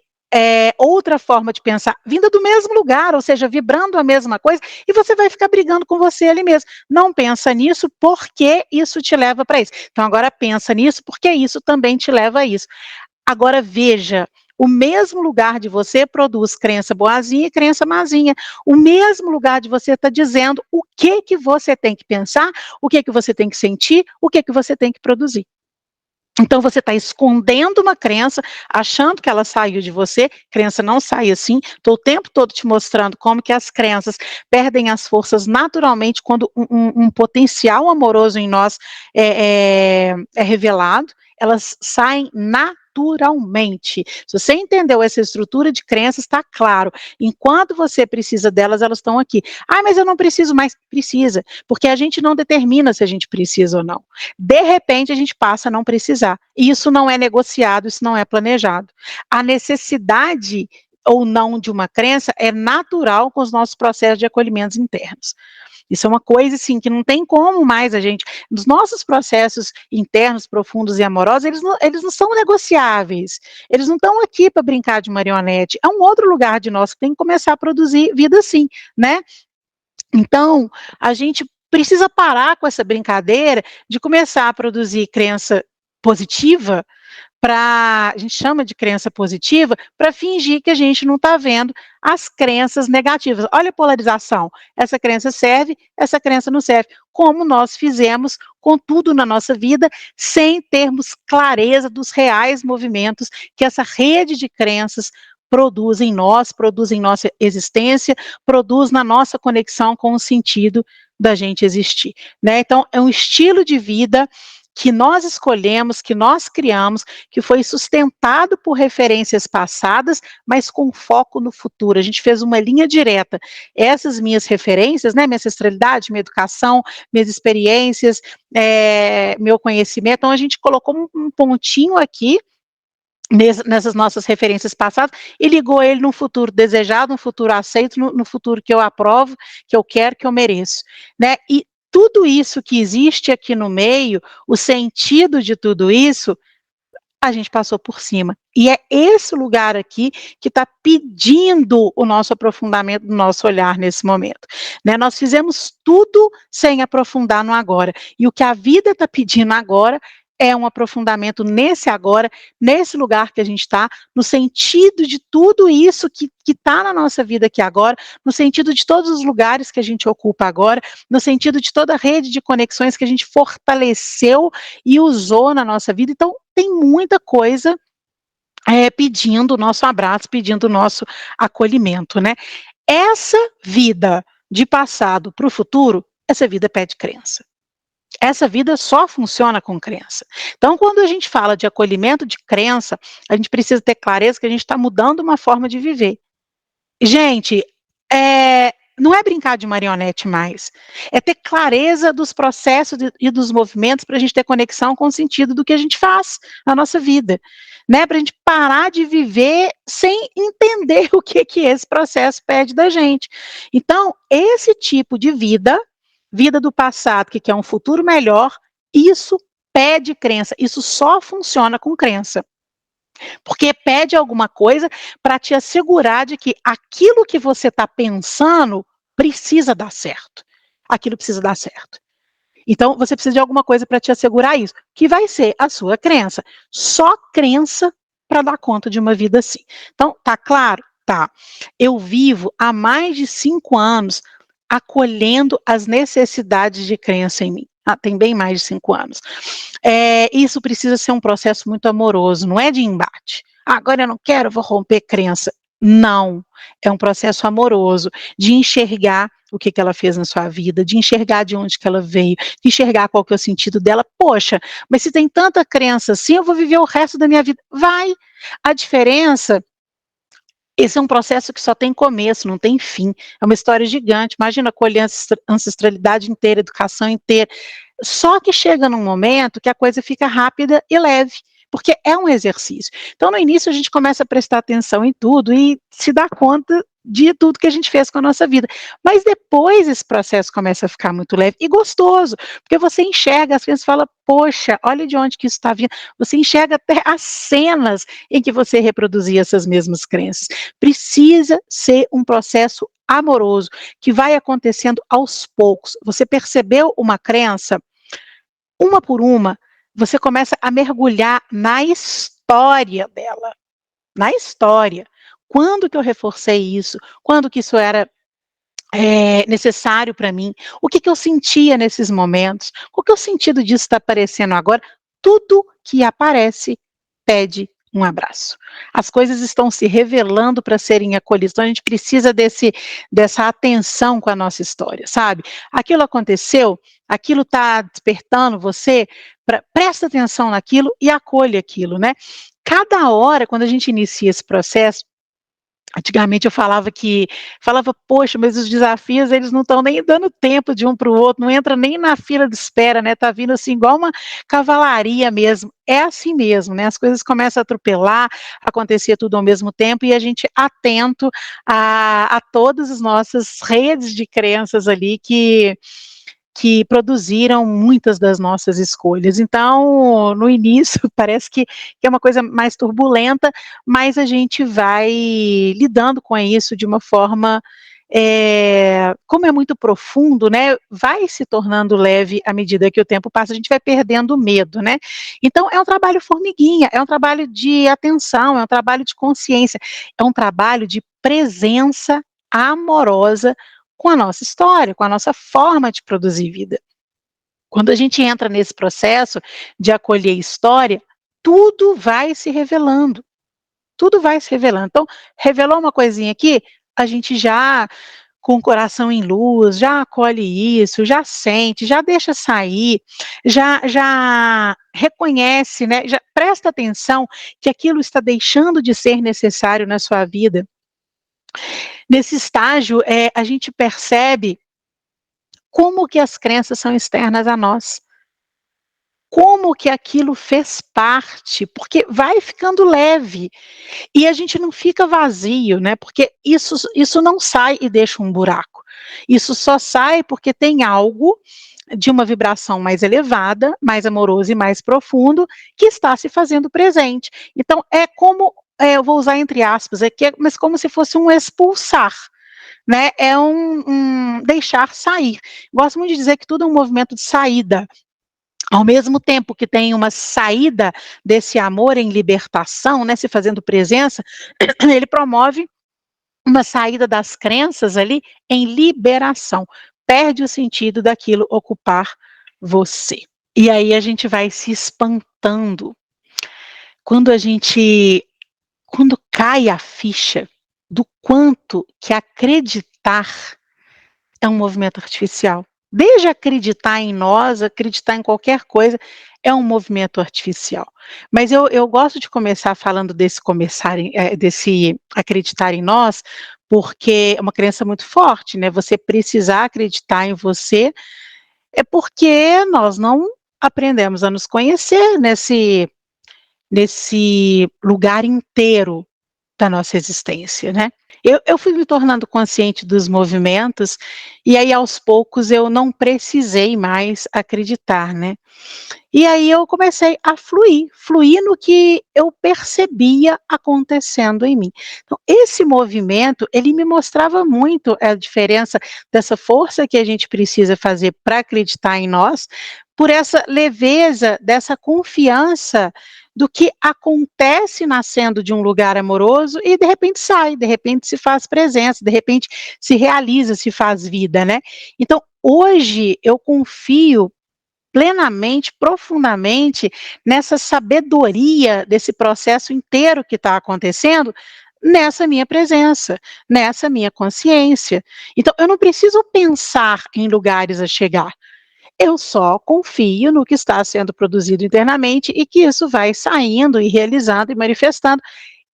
outra forma de pensar, vinda do mesmo lugar, ou seja, vibrando a mesma coisa, e você vai ficar brigando com você ali mesmo. Não pensa nisso porque isso te leva para isso. Então agora pensa nisso porque isso também te leva a isso. Agora veja, o mesmo lugar de você produz crença boazinha e crença mazinha. O mesmo lugar de você está dizendo o que você tem que pensar, o que você tem que sentir, o que você tem que produzir. Então você está escondendo uma crença, achando que ela saiu de você, crença não sai assim, estou o tempo todo te mostrando como que as crenças perdem as forças naturalmente quando um potencial amoroso em nós é revelado, elas saem naturalmente. Se você entendeu essa estrutura de crenças, está claro, enquanto você precisa delas, elas estão aqui. Ah, mas eu não preciso mais, precisa, porque a gente não determina se a gente precisa ou não. De repente a gente passa a não precisar. E isso não é negociado, isso não é planejado. A necessidade ou não de uma crença é natural com os nossos processos de acolhimentos internos. Isso é uma coisa, assim, que não tem como mais a gente... Os nossos processos internos, profundos e amorosos, eles não são negociáveis. Eles não estão aqui para brincar de marionete. É um outro lugar de nós que tem que começar a produzir vida assim, né? Então, a gente precisa parar com essa brincadeira de começar a produzir crença positiva, a gente chama de crença positiva, para fingir que a gente não está vendo as crenças negativas. Olha a polarização. Essa crença serve, essa crença não serve. Como nós fizemos com tudo na nossa vida, sem termos clareza dos reais movimentos que essa rede de crenças produz em nós, produz em nossa existência, produz na nossa conexão com o sentido da gente existir, né? Então, é um estilo de vida que nós escolhemos, que nós criamos, que foi sustentado por referências passadas, mas com foco no futuro. A gente fez uma linha direta. Essas minhas referências, né, minha ancestralidade, minha educação, minhas experiências, meu conhecimento, então a gente colocou um pontinho aqui nessas nossas referências passadas e ligou ele no futuro desejado, no futuro aceito, no futuro que eu aprovo, que eu quero, que eu mereço, né? E tudo isso que existe aqui no meio, o sentido de tudo isso, a gente passou por cima. E é esse lugar aqui que está pedindo o nosso aprofundamento do nosso olhar nesse momento, né? Nós fizemos tudo sem aprofundar no agora. E o que a vida está pedindo agora é um aprofundamento nesse agora, nesse lugar que a gente está, no sentido de tudo isso que está na nossa vida aqui agora, no sentido de todos os lugares que a gente ocupa agora, no sentido de toda a rede de conexões que a gente fortaleceu e usou na nossa vida. Então, tem muita coisa pedindo o nosso abraço, pedindo o nosso acolhimento, né? Essa vida de passado para o futuro, essa vida pede crença. Essa vida só funciona com crença. Então, quando a gente fala de acolhimento de crença, a gente precisa ter clareza que a gente está mudando uma forma de viver. Gente, não é brincar de marionete mais, é ter clareza dos processos e dos movimentos para a gente ter conexão com o sentido do que a gente faz na nossa vida, né? Para a gente parar de viver sem entender o que esse processo pede da gente. Então, esse tipo de vida do passado, que quer um futuro melhor, isso pede crença. Isso só funciona com crença. Porque pede alguma coisa para te assegurar de que aquilo que você está pensando precisa dar certo. Aquilo precisa dar certo. Então, você precisa de alguma coisa para te assegurar isso, que vai ser a sua crença. Só crença para dar conta de uma vida assim. Então, tá claro? Tá. Eu vivo há mais de 5 anos acolhendo as necessidades de crença em mim. Tem bem mais de 5 anos. Isso precisa ser um processo muito amoroso, não é de embate. Agora eu não quero, vou romper crença. Não, é um processo amoroso de enxergar o que ela fez na sua vida, de enxergar de onde que ela veio, de enxergar qual que é o sentido dela. Poxa, mas se tem tanta crença assim, eu vou viver o resto da minha vida. Vai. A diferença, esse é um processo que só tem começo, não tem fim. É uma história gigante. Imagina colher a ancestralidade inteira, educação inteira. Só que chega num momento que a coisa fica rápida e leve, porque é um exercício. Então, no início, a gente começa a prestar atenção em tudo e se dá conta de tudo que a gente fez com a nossa vida. Mas depois esse processo começa a ficar muito leve e gostoso, porque você enxerga, as crianças falam, poxa, olha de onde que isso está vindo. Você enxerga até as cenas em que você reproduzia essas mesmas crenças. Precisa ser um processo amoroso, que vai acontecendo aos poucos. Você percebeu uma crença, uma por uma, você começa a mergulhar na história dela, na história. Quando que eu reforcei isso? Quando que isso era necessário para mim? O que que eu sentia nesses momentos? Qual que é o sentido disso estar aparecendo agora? Tudo que aparece pede um abraço. As coisas estão se revelando para serem acolhidas, então a gente precisa dessa atenção com a nossa história, sabe? Aquilo aconteceu, aquilo está despertando você, presta atenção naquilo e acolhe aquilo, né? Cada hora, quando a gente inicia esse processo, antigamente eu falava, poxa, mas os desafios eles não estão nem dando tempo de um para o outro, não entra nem na fila de espera, né? Tá vindo assim igual uma cavalaria mesmo. É assim mesmo, né? As coisas começam a atropelar, acontecia tudo ao mesmo tempo e a gente atento a todas as nossas redes de crenças ali que produziram muitas das nossas escolhas. Então, no início, parece que é uma coisa mais turbulenta, mas a gente vai lidando com isso de uma forma, como é muito profundo, né, vai se tornando leve à medida que o tempo passa, a gente vai perdendo o medo, né. Então, é um trabalho formiguinha, é um trabalho de atenção, é um trabalho de consciência, é um trabalho de presença amorosa com a nossa história, com a nossa forma de produzir vida. Quando a gente entra nesse processo de acolher história, tudo vai se revelando, tudo vai se revelando. Então, revelou uma coisinha aqui, a gente já, com o coração em luz, já acolhe isso, já sente, já deixa sair, já reconhece, né, já presta atenção que aquilo está deixando de ser necessário na sua vida. Nesse estágio, a gente percebe como que as crenças são externas a nós. Como que aquilo fez parte, porque vai ficando leve, e a gente não fica vazio, né, porque isso não sai e deixa um buraco. Isso só sai porque tem algo de uma vibração mais elevada, mais amoroso e mais profundo, que está se fazendo presente. Então é como, eu vou usar entre aspas aqui, mas como se fosse um expulsar, né, é um deixar sair. Gosto muito de dizer que tudo é um movimento de saída. Ao mesmo tempo que tem uma saída desse amor em libertação, né, se fazendo presença, ele promove uma saída das crenças ali em liberação. Perde o sentido daquilo ocupar você. E aí a gente vai se espantando. Quando a gente, quando cai a ficha do quanto que acreditar é um movimento artificial. Desde acreditar em nós, acreditar em qualquer coisa, é um movimento artificial. Mas eu gosto de começar falando desse acreditar em nós, porque é uma crença muito forte, né? Você precisar acreditar em você, é porque nós não aprendemos a nos conhecer nesse lugar inteiro da nossa existência, né? Eu fui me tornando consciente dos movimentos, e aí aos poucos eu não precisei mais acreditar, né. E aí eu comecei a fluir no que eu percebia acontecendo em mim. Então esse movimento, ele me mostrava muito a diferença dessa força que a gente precisa fazer para acreditar em nós, por essa leveza, dessa confiança do que acontece nascendo de um lugar amoroso e de repente sai, de repente se faz presença, de repente se realiza, se faz vida, né. Então hoje eu confio plenamente, profundamente, nessa sabedoria desse processo inteiro que está acontecendo, nessa minha presença, nessa minha consciência. Então eu não preciso pensar em lugares a chegar, eu só confio no que está sendo produzido internamente e que isso vai saindo e realizando e manifestando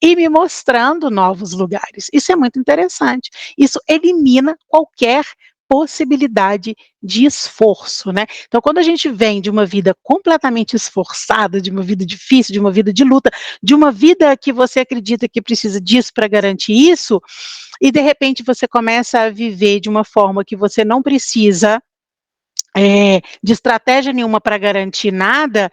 e me mostrando novos lugares. Isso é muito interessante. Isso elimina qualquer possibilidade de esforço, né. Então quando a gente vem de uma vida completamente esforçada, de uma vida difícil, de uma vida de luta, de uma vida que você acredita que precisa disso para garantir isso, e de repente você começa a viver de uma forma que você não precisa, de estratégia nenhuma para garantir nada,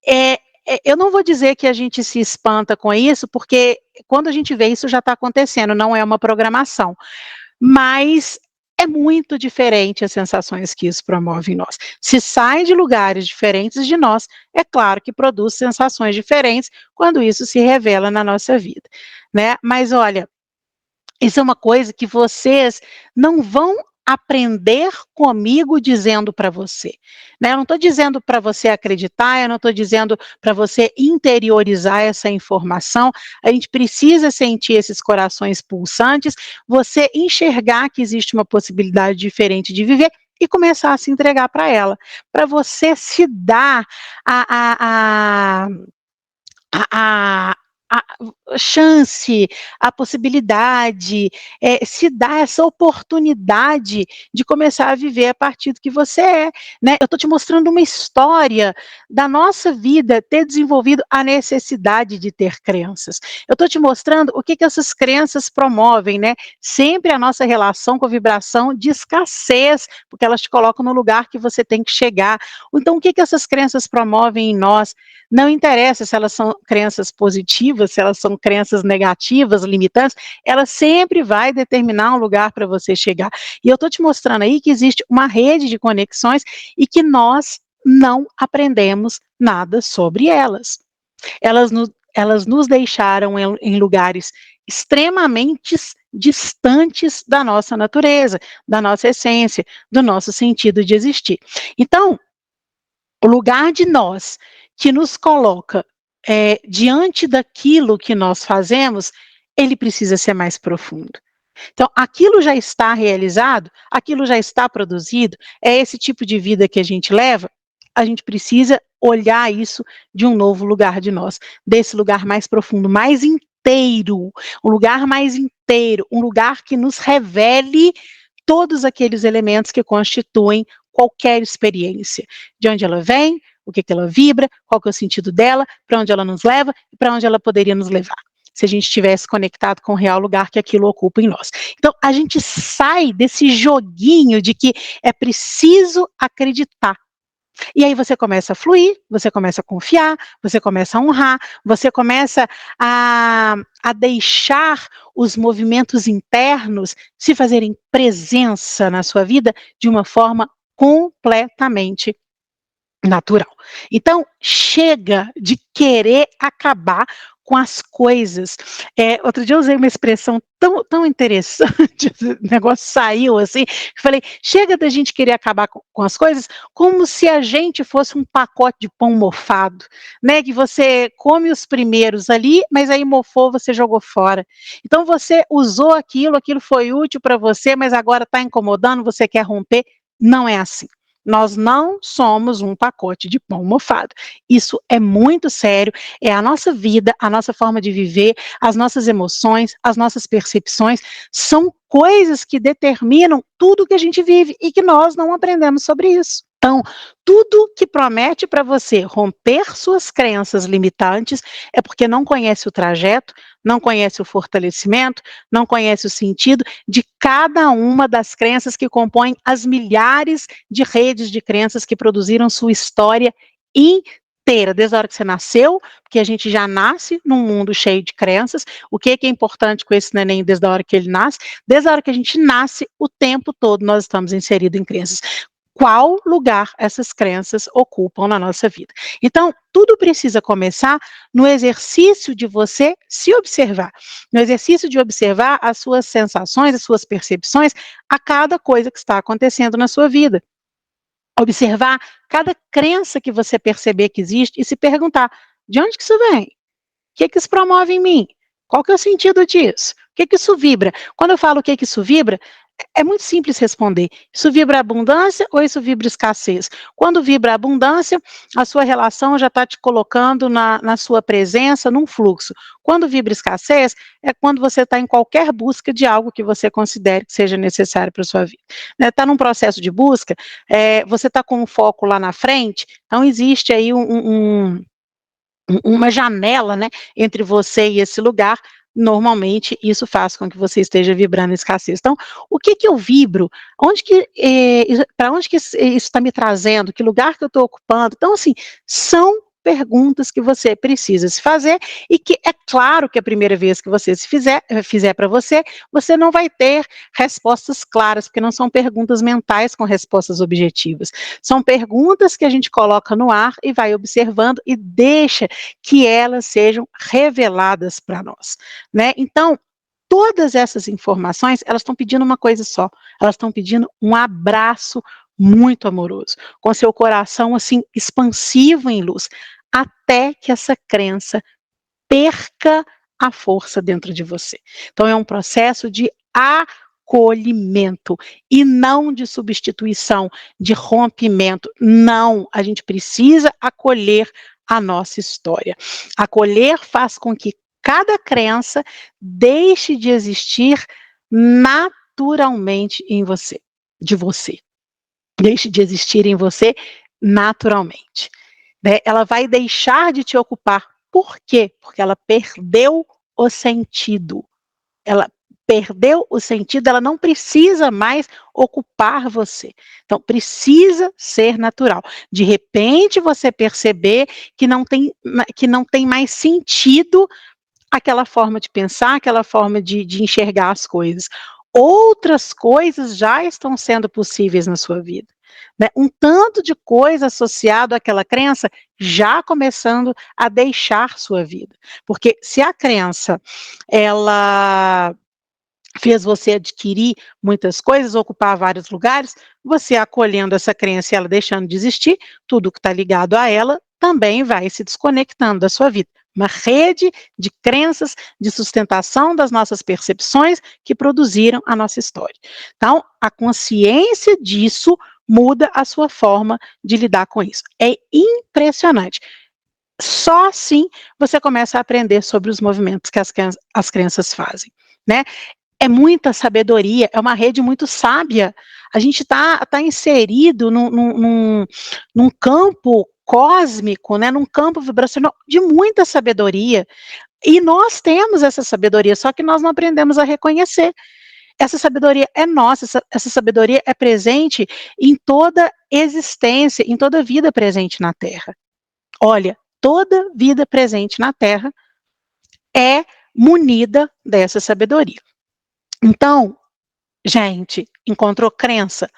é eu não vou dizer que a gente se espanta com isso, porque quando a gente vê isso já está acontecendo, não é uma programação, mas é muito diferente as sensações que isso promove em nós. Se sai de lugares diferentes de nós, é claro que produz sensações diferentes quando isso se revela na nossa vida, né. Mas olha, isso é uma coisa que vocês não vão aprender comigo dizendo para você, né, eu não estou dizendo para você acreditar, eu não estou dizendo para você interiorizar essa informação, a gente precisa sentir esses corações pulsantes, você enxergar que existe uma possibilidade diferente de viver e começar a se entregar para ela, para você se dar a a a a chance, a possibilidade, se dá essa oportunidade de começar a viver a partir do que você é, né. Eu estou te mostrando uma história da nossa vida ter desenvolvido a necessidade de ter crenças. Eu estou te mostrando o que que essas crenças promovem, né, sempre a nossa relação com a vibração de escassez, porque elas te colocam no lugar que você tem que chegar. Então o que que essas crenças promovem em nós? Não interessa se elas são crenças positivas, se elas são crenças negativas, limitantes, ela sempre vai determinar um lugar para você chegar. E eu estou te mostrando aí que existe uma rede de conexões e que nós não aprendemos nada sobre elas. Elas nos deixaram em lugares extremamente distantes da nossa natureza, da nossa essência, do nosso sentido de existir. Então, o lugar de nós, que nos coloca, diante daquilo que nós fazemos, ele precisa ser mais profundo. Então, aquilo já está realizado, aquilo já está produzido, é esse tipo de vida que a gente leva, a gente precisa olhar isso de um novo lugar de nós, desse lugar mais profundo, mais inteiro, um lugar mais inteiro, um lugar que nos revele todos aqueles elementos que constituem qualquer experiência, de onde ela vem, o que que ela vibra, qual que é o sentido dela, para onde ela nos leva e para onde ela poderia nos levar, se a gente estivesse conectado com o real lugar que aquilo ocupa em nós. Então a gente sai desse joguinho de que é preciso acreditar. E aí você começa a fluir, você começa a confiar, você começa a honrar, você começa a deixar os movimentos internos se fazerem presença na sua vida de uma forma completamente natural. Então, chega de querer acabar com as coisas. Outro dia eu usei uma expressão tão interessante, o negócio saiu assim, eu falei: "Chega da gente querer acabar com as coisas como se a gente fosse um pacote de pão mofado, né, que você come os primeiros ali, mas aí mofou, você jogou fora. Então você usou aquilo, aquilo foi útil para você, mas agora está incomodando, você quer romper". Não é assim. Nós não somos um pacote de pão mofado. Isso é muito sério, é a nossa vida, a nossa forma de viver, as nossas emoções, as nossas percepções, são coisas que determinam tudo que a gente vive e que nós não aprendemos sobre isso. Então, tudo que promete para você romper suas crenças limitantes é porque não conhece o trajeto, não conhece o fortalecimento, não conhece o sentido de cada uma das crenças que compõem as milhares de redes de crenças que produziram sua história inteira, desde a hora que você nasceu, porque a gente já nasce num mundo cheio de crenças. O que é importante com esse neném desde a hora que ele nasce? Desde a hora que a gente nasce, o tempo todo nós estamos inseridos em crenças. Qual lugar essas crenças ocupam na nossa vida? Então, tudo precisa começar no exercício de você se observar, no exercício de observar as suas sensações, as suas percepções a cada coisa que está acontecendo na sua vida. Observar cada crença que você perceber que existe e se perguntar: de onde que isso vem? O que isso promove em mim? Qual que é o sentido disso? O que isso vibra? Quando eu falo o que isso vibra, é muito simples responder. Isso vibra abundância ou isso vibra escassez? Quando vibra abundância, a sua relação já está te colocando na sua presença, num fluxo. Quando vibra escassez, é quando você está em qualquer busca de algo que você considere que seja necessário para a sua vida. Está num processo de busca, você está com o foco lá na frente, então existe aí uma janela, né, entre você e esse lugar. Normalmente isso faz com que você esteja vibrando em escassez. Então, o que que eu vibro? Para onde que isso está me trazendo? Que lugar que eu estou ocupando? Então, assim, são perguntas que você precisa se fazer e que é claro que a primeira vez que você fizer para você, você não vai ter respostas claras, porque não são perguntas mentais com respostas objetivas. São perguntas que a gente coloca no ar e vai observando e deixa que elas sejam reveladas para nós, né? Então, todas essas informações, elas estão pedindo uma coisa só, elas estão pedindo um abraço muito amoroso, com seu coração assim expansivo em luz, até que essa crença perca a força dentro de você. Então é um processo de acolhimento e não de substituição, de rompimento. Não, a gente precisa acolher a nossa história. Acolher faz com que cada crença deixe de existir naturalmente em você, de você. Deixe de existir em você naturalmente, né? Ela vai deixar de te ocupar. Por quê? Porque ela perdeu o sentido. Ela perdeu o sentido, ela não precisa mais ocupar você. Então, precisa ser natural. De repente, você perceber que não tem mais sentido aquela forma de pensar, aquela forma de enxergar as coisas. Outras coisas já estão sendo possíveis na sua vida, né? Um tanto de coisa associado àquela crença já começando a deixar sua vida. Porque se a crença, ela fez você adquirir muitas coisas, ocupar vários lugares, você acolhendo essa crença e ela deixando de existir, tudo que está ligado a ela também vai se desconectando da sua vida. Uma rede de crenças, de sustentação das nossas percepções que produziram a nossa história. Então, a consciência disso muda a sua forma de lidar com isso. É impressionante. Só assim você começa a aprender sobre os movimentos que as crenças fazem, né? É muita sabedoria, é uma rede muito sábia. A gente tá inserido num campo cósmico, né, num campo vibracional de muita sabedoria. E nós temos essa sabedoria, só que nós não aprendemos a reconhecer. Essa sabedoria é nossa, essa sabedoria é presente em toda existência, em toda vida presente na Terra. Olha, toda vida presente na Terra é munida dessa sabedoria. Então, gente, encontrou crença?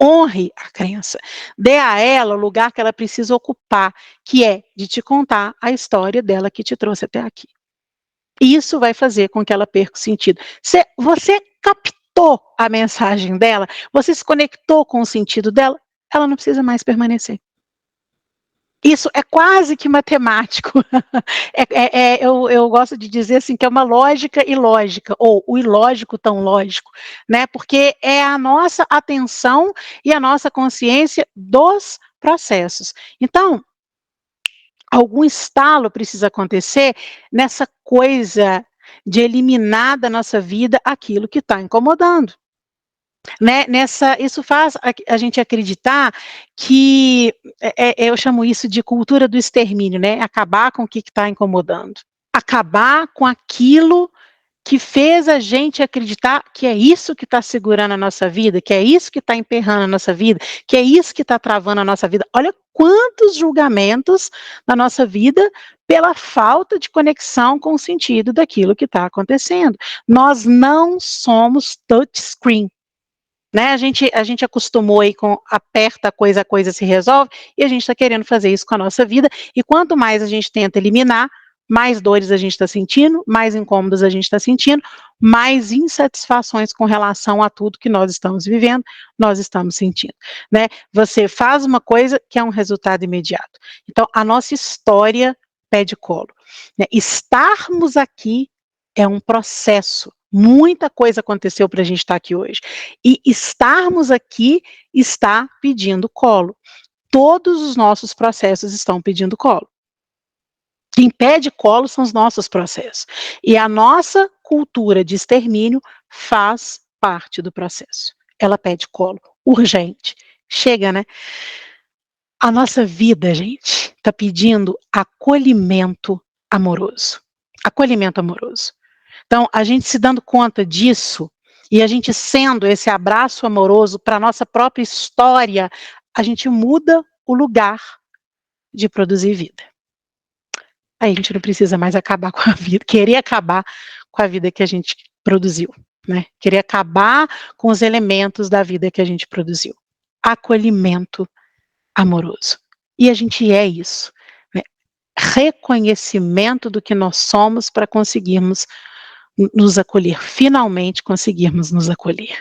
Honre a crença. Dê a ela o lugar que ela precisa ocupar, que é de te contar a história dela que te trouxe até aqui. Isso vai fazer com que ela perca o sentido. Você captou a mensagem dela? Você se conectou com o sentido dela? Ela não precisa mais permanecer. Isso é quase que matemático. Eu gosto de dizer assim que é uma lógica ilógica, ou o ilógico tão lógico, né? Porque é a nossa atenção e a nossa consciência dos processos. Então, algum estalo precisa acontecer nessa coisa de eliminar da nossa vida aquilo que está incomodando. né, isso faz a gente acreditar que, eu chamo isso de cultura do extermínio, né, acabar com o que está incomodando. Acabar com aquilo que fez a gente acreditar que é isso que está segurando a nossa vida, que é isso que está emperrando a nossa vida, que é isso que está travando a nossa vida. Olha quantos julgamentos na nossa vida pela falta de conexão com o sentido daquilo que está acontecendo. Nós não somos touchscreen. Né, a gente acostumou aí com aperta a coisa se resolve, e a gente está querendo fazer isso com a nossa vida, e quanto mais a gente tenta eliminar, mais dores a gente está sentindo, mais incômodos a gente está sentindo, mais insatisfações com relação a tudo que nós estamos vivendo, nós estamos sentindo, né. Você faz uma coisa que é um resultado imediato. Então, a nossa história pede colo, né. Estarmos aqui é um processo. Muita coisa aconteceu para a gente estar aqui hoje. E estarmos aqui está pedindo colo. Todos os nossos processos estão pedindo colo. Quem pede colo são os nossos processos. E a nossa cultura de extermínio faz parte do processo. Ela pede colo, urgente. Chega, né? A nossa vida, gente, está pedindo acolhimento amoroso. Acolhimento amoroso. Então, a gente se dando conta disso, e a gente sendo esse abraço amoroso para a nossa própria história, a gente muda o lugar de produzir vida. Aí a gente não precisa mais acabar com a vida, querer acabar com a vida que a gente produziu, né? Querer acabar com os elementos da vida que a gente produziu. Acolhimento amoroso. E a gente é isso, né? Reconhecimento do que nós somos para conseguirmos nos acolher, finalmente conseguirmos nos acolher.